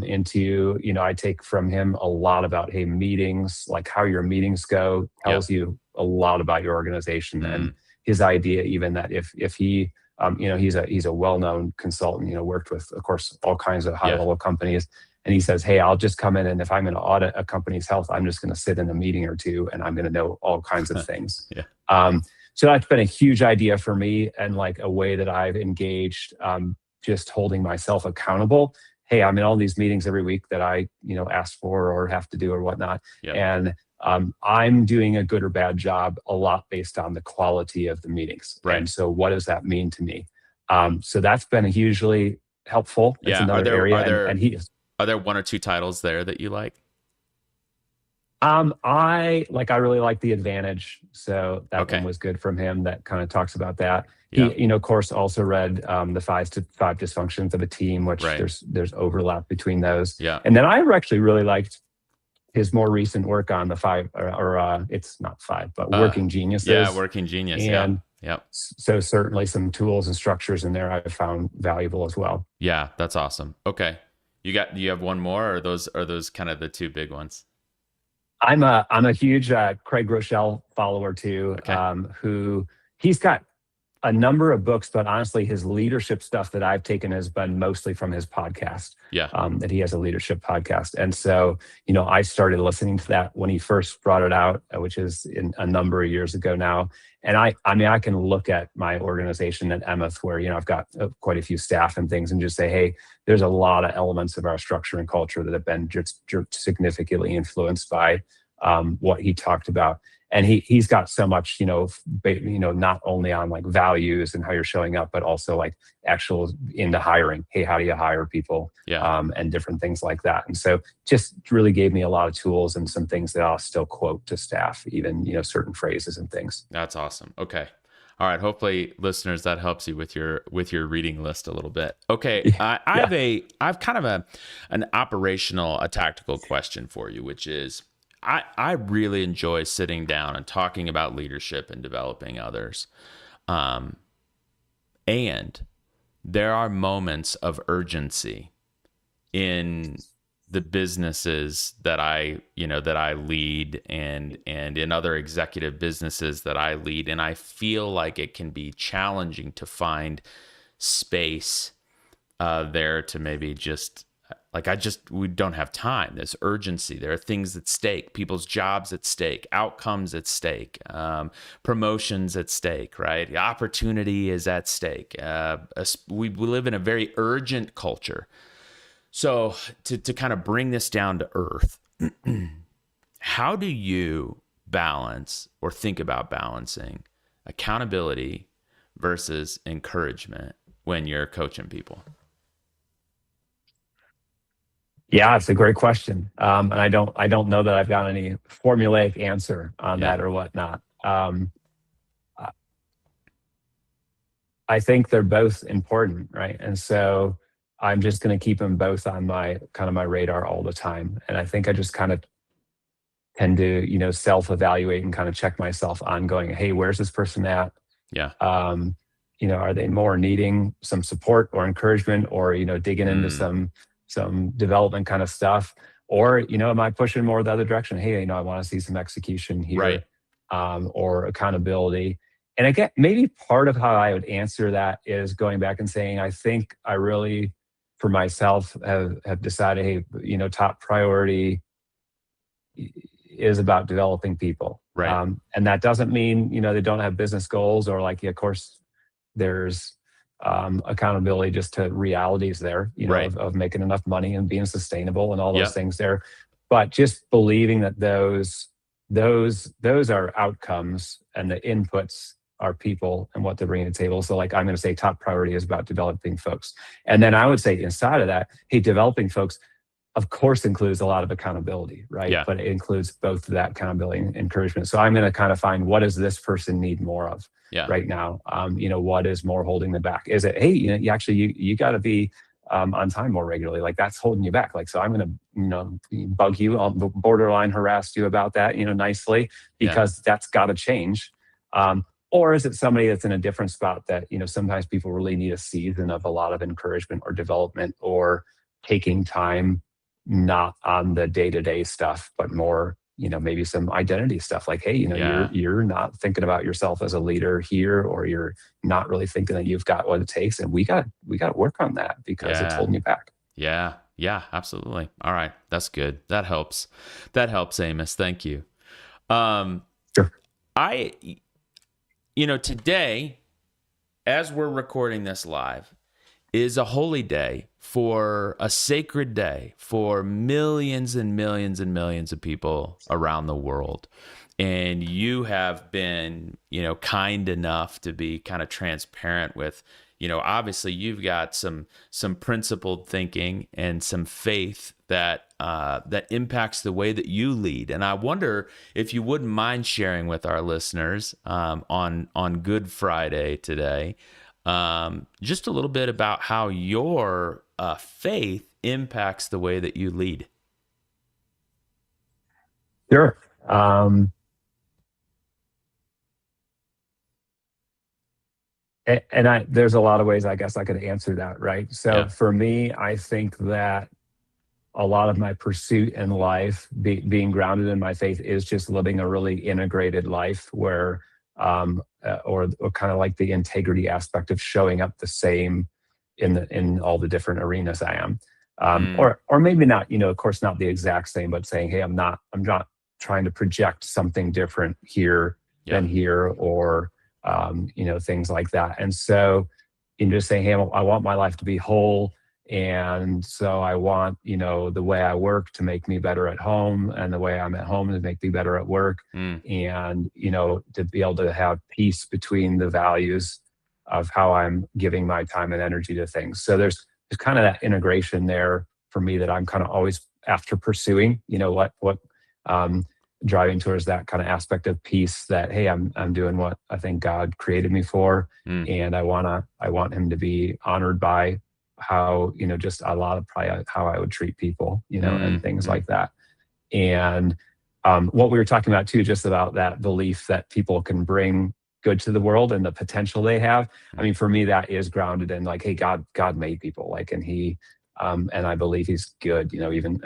into, I take from him a lot about, hey, meetings, like how your meetings go tells you a lot about your organization. And his idea even that if he he's a well-known consultant, worked with, of course, all kinds of Yeah. high-level companies. And he says, hey, I'll just come in, and if I'm going to audit a company's health, I'm just going to sit in a meeting or two, and I'm going to know all kinds of things. Yeah. So that's been a huge idea for me, and like a way that I've engaged, just holding myself accountable. Hey, I'm in all these meetings every week that I, ask for or have to do or whatnot. Yeah. And I'm doing a good or bad job a lot based on the quality of the meetings. Right. And so what does that mean to me? So that's been hugely helpful. It's Yeah. another area. Are there one or two titles there that you like? I really like The Advantage. So that one was good from him. That kind of talks about that. Yeah. He, of course, also read the five dysfunctions of a team, which there's overlap between those. Yeah. And then I actually really liked his more recent work on the five, or it's not five, but Working Geniuses. Yeah, Working Genius. And yeah. So certainly some tools and structures in there I've found valuable as well. Yeah, that's awesome. Okay. You have one more, or are those kind of the two big ones? I'm a huge Craig Rochelle follower too. Okay. Who he's got a number of books, but honestly, his leadership stuff that I've taken has been mostly from his podcast. Yeah. That he has a leadership podcast, and so I started listening to that when he first brought it out, which is a number of years ago now. And I can look at my organization at Amos, where I've got quite a few staff and things, and just say, hey, there's a lot of elements of our structure and culture that have been just significantly influenced by what he talked about. And he's got so much, not only on like values and how you're showing up, but also like actual into hiring. Hey, how do you hire people? Yeah. And different things like that. And so just really gave me a lot of tools and some things that I'll still quote to staff, even, certain phrases and things. That's awesome. Okay. All right. Hopefully, listeners, that helps you with your reading list a little bit. Okay. I have kind of an operational, a tactical question for you, which is, I really enjoy sitting down and talking about leadership and developing others. And there are moments of urgency in the businesses that I lead and in other executive businesses that I lead. And I feel like it can be challenging to find space there to maybe just, we don't have time. There's urgency. There are things at stake, people's jobs at stake, outcomes at stake, promotions at stake, right? Opportunity is at stake. We live in a very urgent culture. So to kind of bring this down to earth, how do you balance or think about balancing accountability versus encouragement when you're coaching people? Yeah, it's a great question. And I don't know that I've got any formulaic answer on that or whatnot. I think they're both important, right? And so I'm just going to keep them both on my radar all the time. And I think I just kind of tend to, self-evaluate and kind of check myself on going, hey, where's this person at? Yeah. Are they more needing some support or encouragement, or, digging into some development kind of stuff? Or, am I pushing more the other direction? Hey, I want to see some execution here, right. Or accountability. And again, maybe part of how I would answer that is going back and saying, I think I really, for myself, have decided, hey, top priority is about developing people. Right. And that doesn't mean, they don't have business goals, or of course, there's accountability just to realities there, right. of making enough money and being sustainable and all those things there. But just believing that those are outcomes, and the inputs are people and what they're bringing to the table. So I'm going to say top priority is about developing folks. And then I would say inside of that, hey, developing folks, of course, includes a lot of accountability, right? Yeah. But it includes both that accountability and encouragement. So I'm going to kind of find, what does this person need more of right now? What is more holding them back? Is it, hey, you got to be on time more regularly? That's holding you back. So I'm going to, bug you, I'll borderline harass you about that, nicely, because that's got to change. Or is it somebody that's in a different spot that, sometimes people really need a season of a lot of encouragement or development, or taking time, not on the day-to-day stuff, but more maybe some identity stuff like, hey, Yeah. you're not thinking about yourself as a leader here, or you're not really thinking that you've got what it takes, and we got to work on that because it's Yeah. holding you back. Yeah. Yeah. Absolutely. All right. That's good. That helps. That helps, Amos. Thank you. Um, Sure. I, today, as we're recording this live, is a holy day, for a sacred day for millions and millions and millions of people around the world. And you have been, kind enough to be kind of transparent with, obviously you've got some principled thinking and some faith that impacts the way that you lead. And I wonder if you wouldn't mind sharing with our listeners on Good Friday today, just a little bit about how your faith impacts the way that you lead. Sure. And there's a lot of ways I guess I could answer that, right? So Yeah. for me, I think that a lot of my pursuit in life, being grounded in my faith, is just living a really integrated life where, or kind of like the integrity aspect of showing up the same in all the different arenas I am, Mm, or maybe not, of course, not the exact same, but saying, hey, I'm not trying to project something different here yeah. than here, or things like that. And so, just saying, hey, I want my life to be whole, and so I want, the way I work to make me better at home, and the way I'm at home to make me better at work. Mm, And, to be able to have peace between the values of how I'm giving my time and energy to things. So there's kind of that integration there for me that I'm kind of always after pursuing, um, driving towards that kind of aspect of peace, that, hey, I'm doing what I think God created me for. mm, And I want him to be honored by how, just a lot of probably how I would treat people, and mm, things mm, like that. And what we were talking about too, just about that belief that people can bring good to the world and the potential they have. I mm. mean, for me, that is grounded in like, hey, God made people, like, and and I believe he's good. Even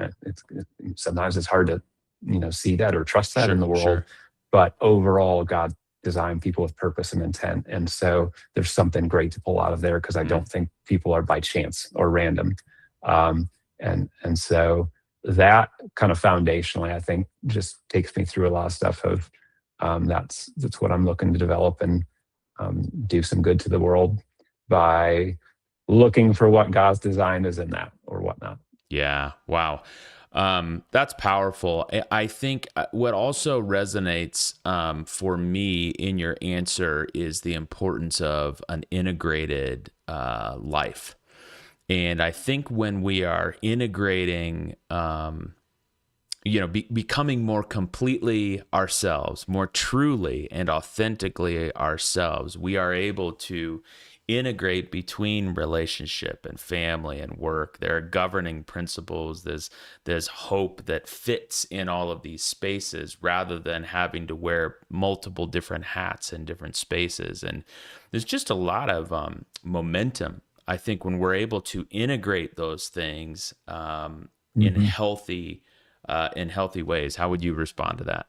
sometimes it's hard to, see that or trust that in Sure, the world, sure. but overall, God designed people with purpose and intent, and so there's something great to pull out of there, because I Mm, don't think people are by chance or random. And so that kind of foundationally, I think, just takes me through a lot of stuff of, that's what I'm looking to develop, and do some good to the world by looking for what God's design is in that, or whatnot. yeah. Wow. That's powerful. I think what also resonates for me in your answer is the importance of an integrated life. And I think when we are integrating, becoming more completely ourselves, more truly and authentically ourselves, we are able to integrate between relationship and family and work. There are governing principles. There's hope that fits in all of these spaces, rather than having to wear multiple different hats in different spaces. And there's just a lot of momentum, I think, when we're able to integrate those things in Mhm. healthy ways. How would you respond to that?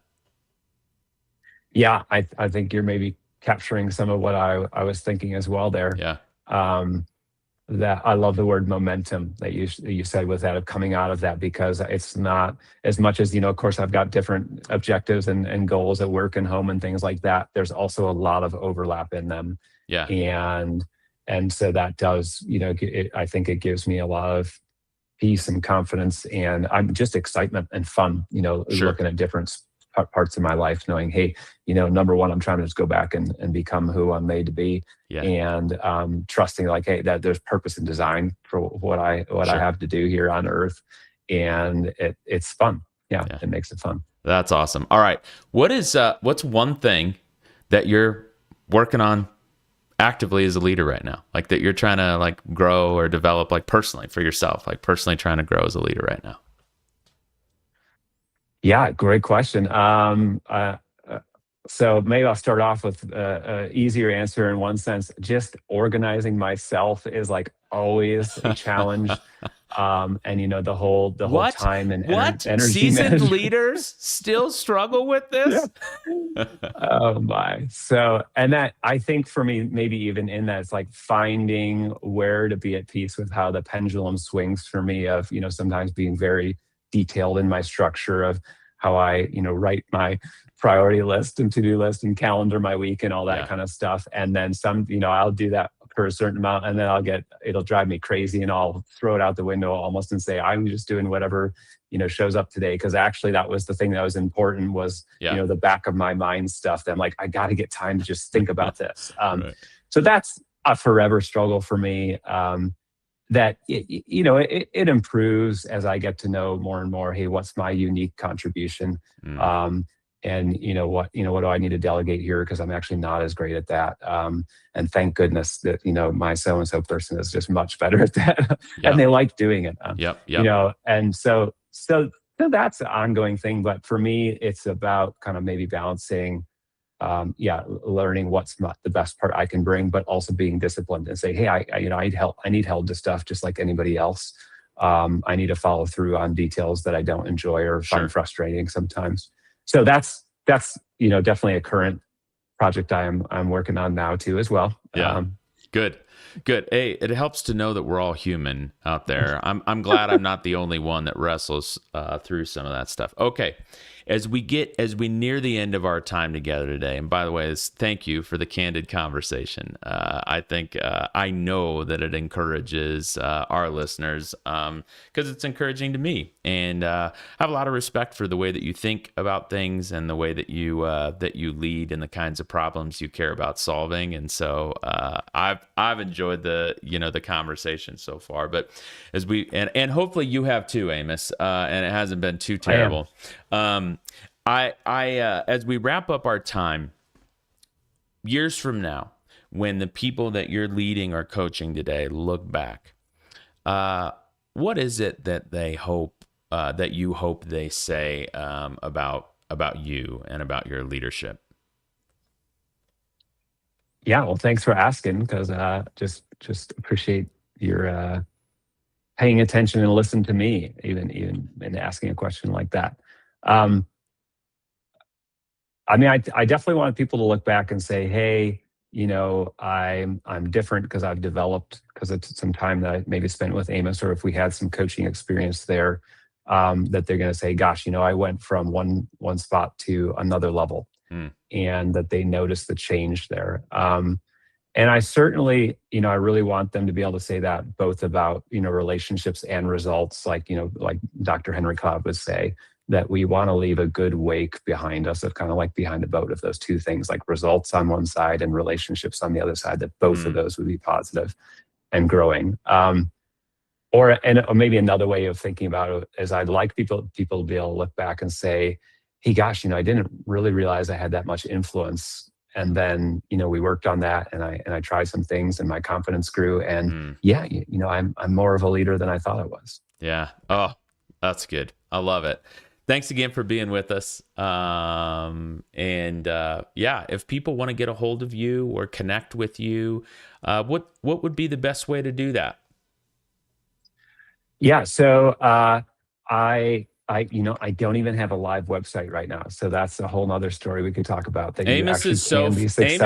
Yeah, I think you're maybe capturing some of what I was thinking as well there. Yeah. Um, that I love the word momentum that you said with that, of coming out of that, because it's not as much as, of course, I've got different objectives and goals at work and home and things like that. There's also a lot of overlap in them. Yeah. And so that does, I think it gives me a lot of peace and confidence, and I'm just excitement and fun, Sure. looking at different parts of my life, knowing, hey, number one, I'm trying to just go back and become who I'm made to be, Yeah. and trusting, like, hey, that there's purpose and design for what I Sure. have to do here on earth, and it's fun. Yeah, Yeah. it makes it fun. That's awesome. All right. What's one thing that you're working on actively as a leader right now? Like that you're trying to like grow or develop, like personally for yourself, like personally trying to grow as a leader right now. Yeah, great question. Uh, so maybe I'll start off with a easier answer in one sense. Just organizing myself is like always a challenge. And the whole What? time and What? energy Seasoned management. leaders still struggle with Yeah. this? Oh my. So, and that, I think for me, maybe even in that, it's like finding where to be at peace with how the pendulum swings for me of, sometimes being very detailed in my structure of how I, write my priority list and to-do list and calendar my week and all that Yeah. kind of stuff. And then I'll do that for a certain amount and then it'll drive me crazy and I'll throw it out the window almost and say, I'm just doing whatever, shows up today. Cause actually that was the thing that was important was, Yeah. the back of my mind stuff that I'm like, I got to get time to just think about this. Right. So that's a forever struggle for me. That it improves as I get to know more and more. Hey, what's my unique contribution? Mm. And what do I need to delegate here because I'm actually not as great at that. And thank goodness that my so and so person is just much better at that, Yep. and they like doing it. Yep. Yep. And so that's an ongoing thing. But for me, it's about kind of maybe balancing learning what's not the best part I can bring, but also being disciplined and say, hey, I need help. I need help to stuff just like anybody else. I need to follow through on details that I don't enjoy or Sure. find frustrating sometimes. So that's definitely a current project I'm working on now too as well. Yeah. Good. Hey, it helps to know that we're all human out there. I'm glad I'm not the only one that wrestles through some of that stuff. Okay. As we near the end of our time together today, and by the way, thank you for the candid conversation. I think I know that it encourages our listeners because it's encouraging to me, and I have a lot of respect for the way that you think about things and the way that you lead and the kinds of problems you care about solving. And so I've enjoyed the conversation so far. But as and hopefully you have too, Amos, and it hasn't been too terrible. As we wrap up our time, years from now, when the people that you're leading or coaching today look back, what is it that they hope that you hope they say about you and about your leadership? Yeah, well, thanks for asking because just appreciate your paying attention and listen to me, even in asking a question like that. I mean, I definitely want people to look back and say, hey, I'm different because I've developed because it's some time that I maybe spent with Amos, or if we had some coaching experience there, that they're going to say, gosh, I went from one spot to another level, and that they notice the change there. And I certainly, I really want them to be able to say that both about, relationships and results, like Dr. Henry Cloud would say, that we want to leave a good wake behind us of kind of like behind a boat of those two things, like results on one side and relationships on the other side, that both of those would be positive and growing. Or maybe another way of thinking about it is I'd like people to be able to look back and say, hey, gosh, I didn't really realize I had that much influence. And then, we worked on that and I tried some things and my confidence grew. And I'm more of a leader than I thought I was. Yeah. Oh, that's good. I love it. Thanks again for being with us. If people want to get a hold of you or connect with you, what would be the best way to do that? Yeah. So I don't even have a live website right now. So that's a whole nother story we could talk about. That Amos is so famous. He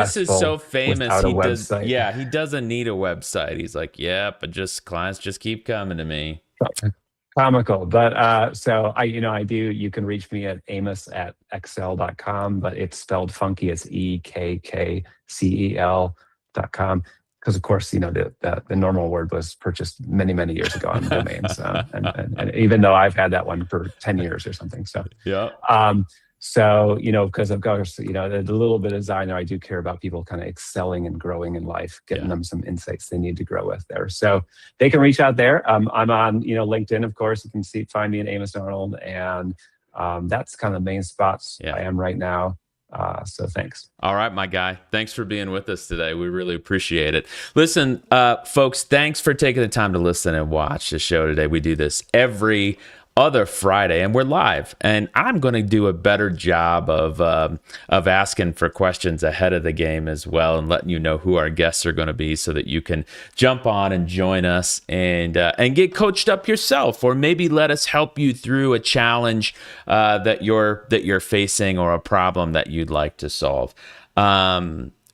doesn't need a website. He's like, yeah, but clients just keep coming to me. Comical. But so I do, you can reach me at amos@EKKCEL.com, but it's spelled funky. It's EKKCEL.com. Because of course, the normal word was purchased many, many years ago on domains. And even though I've had that one for 10 years or something. So, yeah. Because of course, a little bit of designer, I do care about people kind of excelling and growing in life, getting them some insights they need to grow with there. So they can reach out there. I'm on, LinkedIn, of course. You can find me at Amos Arnold. And that's kind of the main spots I am right now. So thanks. All right, my guy. Thanks for being with us today. We really appreciate it. Listen, folks, thanks for taking the time to listen and watch the show today. We do this every other Friday, and we're live. And I'm going to do a better job of asking for questions ahead of the game as well, and letting you know who our guests are going to be, so that you can jump on and join us and get coached up yourself, or maybe let us help you through a challenge that you're facing, or a problem that you'd like to solve.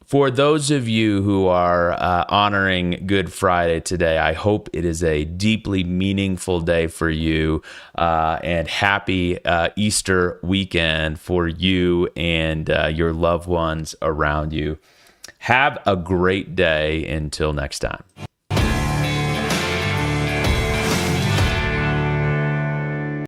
For those of you who are honoring Good Friday today, I hope it is a deeply meaningful day for you, and happy Easter weekend for you and your loved ones around you. Have a great day until next time.